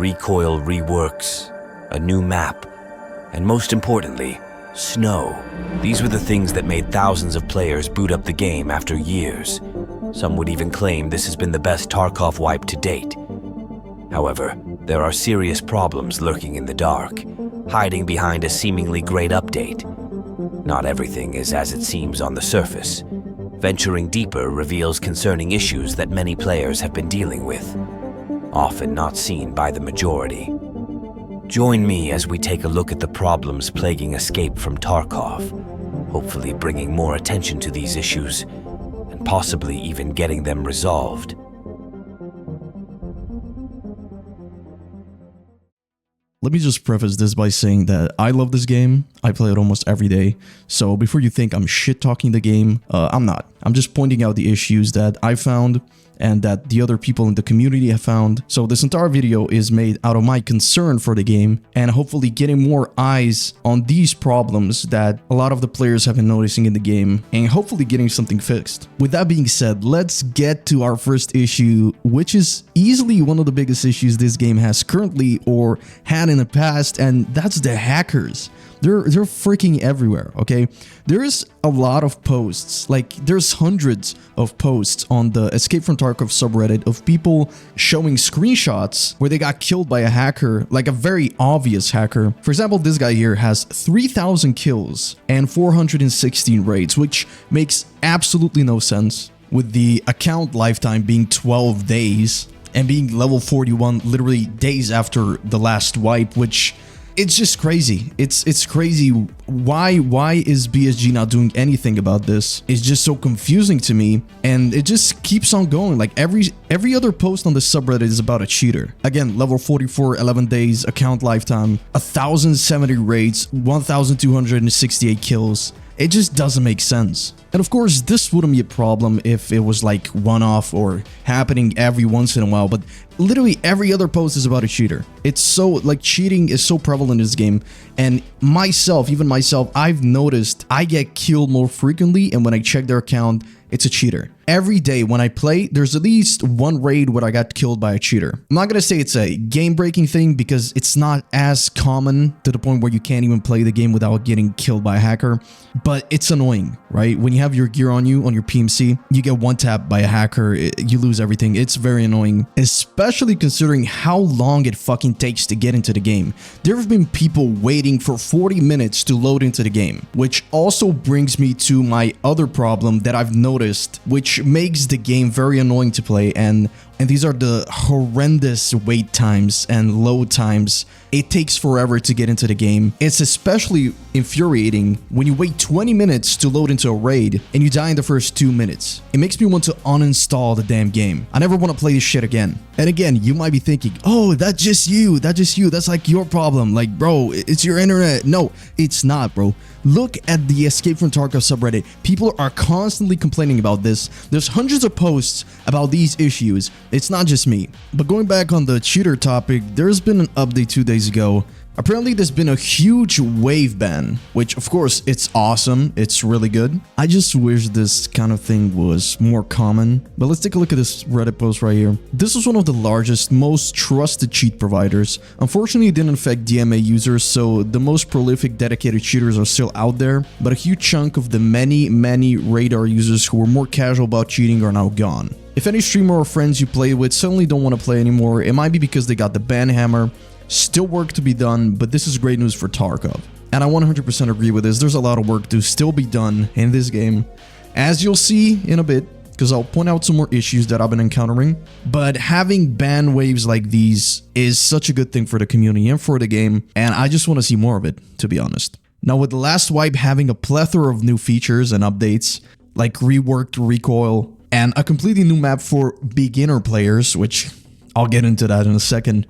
recoil reworks, a new map, and most importantly, snow. These were the things that made thousands of players boot up the game after years. Some would even claim this has been the best Tarkov wipe to date. However, there are serious problems lurking in the dark, hiding behind a seemingly great update. Not everything is as it seems on the surface. Venturing deeper reveals concerning issues that many players have been dealing with, often not seen by the majority. Join me as we take a look at the problems plaguing Escape from Tarkov, hopefully bringing more attention to these issues and possibly even getting them resolved. Let me just preface this by saying that I love this game. I play it almost every day. So before you think I'm shit-talking the game, I'm not. I'm just pointing out the issues that I found and that the other people in the community have found. So this entire video is made out of my concern for the game and hopefully getting more eyes on these problems that a lot of the players have been noticing in the game and hopefully getting something fixed. With that being said, let's get to our first issue, which is easily one of the biggest issues this game has currently or had in the past, and that's the hackers. They're freaking everywhere, okay? There's a lot of posts, like there's hundreds of posts on the Escape from Tarkov subreddit of people showing screenshots where they got killed by a hacker, like a very obvious hacker. For example, this guy here has 3,000 kills and 416 raids, which makes absolutely no sense, with the account lifetime being 12 days and being level 41 literally days after the last wipe, which... it's just crazy. It's crazy. Why is BSG not doing anything about this? It's just so confusing to me, and it just keeps on going. Like every other post on the subreddit is about a cheater. Again, level 44, 11 days, account lifetime, 1,070 raids, 1,268 kills. It just doesn't make sense. And of course, this wouldn't be a problem if it was like one-off or happening every once in a while, but literally every other post is about a cheater. It's so, like, cheating is so prevalent in this game, and even myself, I've noticed I get killed more frequently, and when I check their account, it's a cheater. Every day when I play, there's at least one raid where I got killed by a cheater. I'm not gonna say it's a game-breaking thing because it's not as common to the point where you can't even play the game without getting killed by a hacker, but it's annoying, right? When you have your gear on you, on your PMC, you get one tap by a hacker, you lose everything. It's very annoying, especially considering how long it fucking takes to get into the game. There have been people waiting for 40 minutes to load into the game, which also brings me to my other problem that I've noticed, which makes the game very annoying to play, and these are the horrendous wait times and load times. It takes forever to get into the game. It's especially infuriating when you wait 20 minutes to load into a raid and you die in the first 2 minutes. It makes me want to uninstall the damn game. I never want to play this shit again. And again, you might be thinking, oh, that's just you, that's like your problem. Like, bro, it's your internet. No, it's not, bro. Look at the Escape from Tarkov subreddit. People are constantly complaining about this. There's hundreds of posts about these issues. It's not just me. But going back on the cheater topic, there's been an update 2 days ago. Apparently there's been a huge wave ban, which of course it's awesome, it's really good. I just wish this kind of thing was more common. But let's take a look at this Reddit post right here. This was one of the largest, most trusted cheat providers. Unfortunately, it didn't affect DMA users, so the most prolific dedicated cheaters are still out there, but a huge chunk of the many radar users who were more casual about cheating are now gone. If any streamer or friends you play with suddenly don't want to play anymore, it might be because they got the ban hammer. Still work to be done, but this is great news for Tarkov. And I 100% agree with this. There's a lot of work to still be done in this game, as you'll see in a bit, because I'll point out some more issues that I've been encountering. But having ban waves like these is such a good thing for the community and for the game, and I just want to see more of it, to be honest. Now, with the last wipe having a plethora of new features and updates, like reworked recoil, and a completely new map for beginner players, which I'll get into that in a second,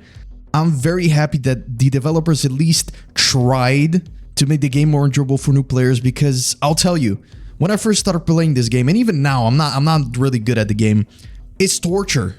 I'm very happy that the developers at least tried to make the game more enjoyable for new players, because I'll tell you, when I first started playing this game, and even now, I'm not really good at the game, it's torture.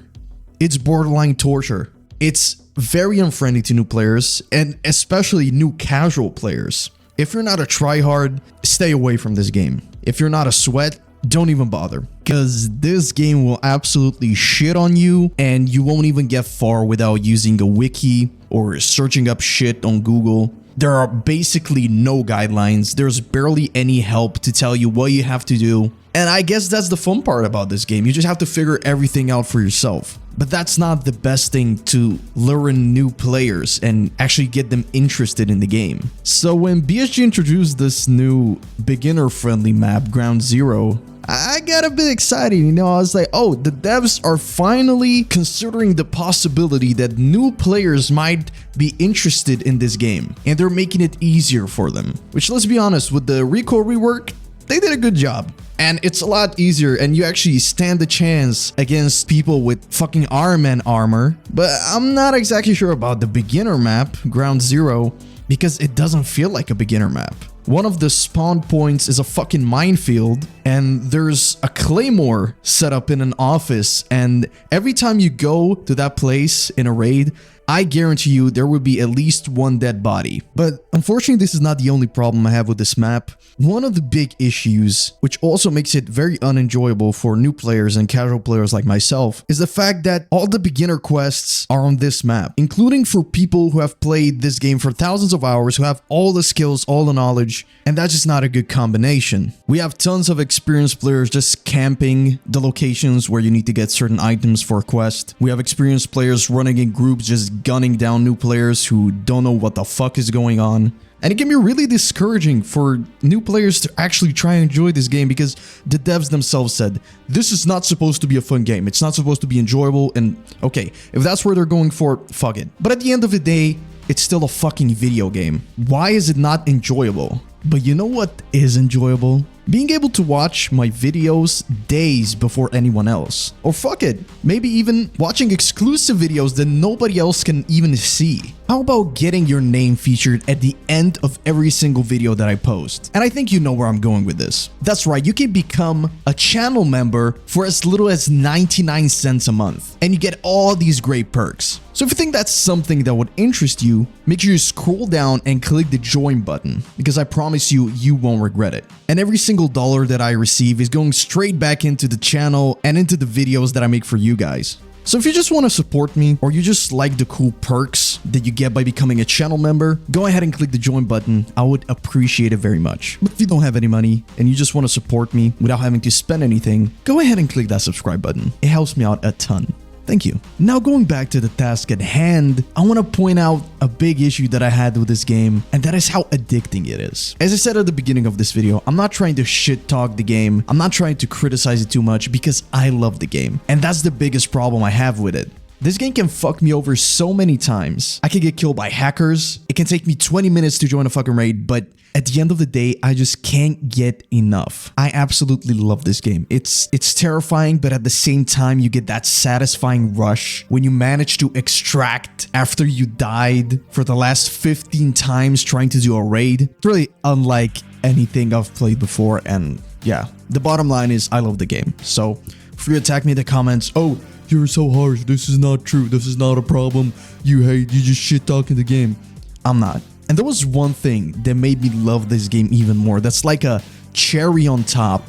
It's borderline torture. It's very unfriendly to new players, and especially new casual players. If you're not a tryhard, stay away from this game. If you're not a sweat, don't even bother, because this game will absolutely shit on you and you won't even get far without using a wiki or searching up shit on Google. There are basically no guidelines. There's barely any help to tell you what you have to do. And I guess that's the fun part about this game. You just have to figure everything out for yourself. But that's not the best thing to lure in new players and actually get them interested in the game. So when BSG introduced this new beginner-friendly map, Ground Zero, I got a bit excited, you know. I was like, oh, the devs are finally considering the possibility that new players might be interested in this game, and they're making it easier for them. Which, let's be honest, with the recoil rework, they did a good job. And it's a lot easier, and you actually stand a chance against people with fucking Iron Man armor. But I'm not exactly sure about the beginner map, Ground Zero, because it doesn't feel like a beginner map. One of the spawn points is a fucking minefield, and there's a claymore set up in an office, and every time you go to that place in a raid, I guarantee you there will be at least one dead body. But unfortunately, this is not the only problem I have with this map. One of the big issues, which also makes it very unenjoyable for new players and casual players like myself, is the fact that all the beginner quests are on this map, including for people who have played this game for thousands of hours, who have all the skills, all the knowledge, and that's just not a good combination. We have tons of experienced players just camping the locations where you need to get certain items for a quest. We have experienced players running in groups just gunning down new players who don't know what the fuck is going on. And it can be really discouraging for new players to actually try and enjoy this game, because the devs themselves said, this is not supposed to be a fun game. It's not supposed to be enjoyable. And okay, if that's where they're going for, fuck it. But at the end of the day, it's still a fucking video game. Why is it not enjoyable? But you know what is enjoyable? Being able to watch my videos days before anyone else. Or fuck it, maybe even watching exclusive videos that nobody else can even see. How about getting your name featured at the end of every single video that I post? And I think you know where I'm going with this. That's right, you can become a channel member for as little as 99 cents a month, and you get all these great perks. So if you think that's something that would interest you, make sure you scroll down and click the join button, because I promise you, you won't regret it. And every single dollar that I receive is going straight back into the channel and into the videos that I make for you guys. So if you just want to support me, or you just like the cool perks that you get by becoming a channel member, go ahead and click the join button. I would appreciate it very much. But if you don't have any money and you just want to support me without having to spend anything, go ahead and click that subscribe button. It helps me out a ton. Thank you. Now going back to the task at hand, I want to point out a big issue that I had with this game, and that is how addicting it is. As I said at the beginning of this video, I'm not trying to shit talk the game. I'm not trying to criticize it too much, because I love the game. And that's the biggest problem I have with it. This game can fuck me over so many times. I can get killed by hackers. It can take me 20 minutes to join a fucking raid, but at the end of the day, I just can't get enough. I absolutely love this game. It's terrifying, but at the same time, you get that satisfying rush when you manage to extract after you died for the last 15 times trying to do a raid. It's really unlike anything I've played before, and yeah, the bottom line is I love the game. So if you attack me in the comments, oh, you're so harsh, this is not true, this is not a problem, you just shit talking the game. I'm not. And there was one thing that made me love this game even more. That's like a cherry on top,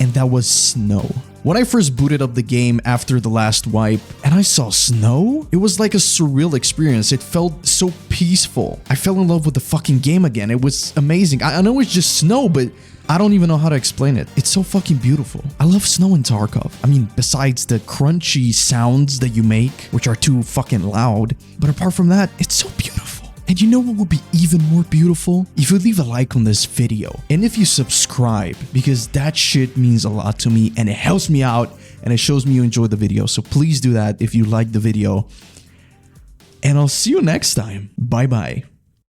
and that was snow. When I first booted up the game after the last wipe and I saw snow, it was like a surreal experience. It felt so peaceful. I fell in love with the fucking game again. It was amazing. I know it's just snow, but I don't even know how to explain it. It's so fucking beautiful. I love snow in Tarkov. I mean, besides the crunchy sounds that you make, which are too fucking loud, but apart from that, it's so beautiful. And you know what would be even more beautiful? If you leave a like on this video, and if you subscribe, because that shit means a lot to me, and it helps me out, and it shows me you enjoy the video. So please do that if you like the video. And I'll see you next time. Bye bye.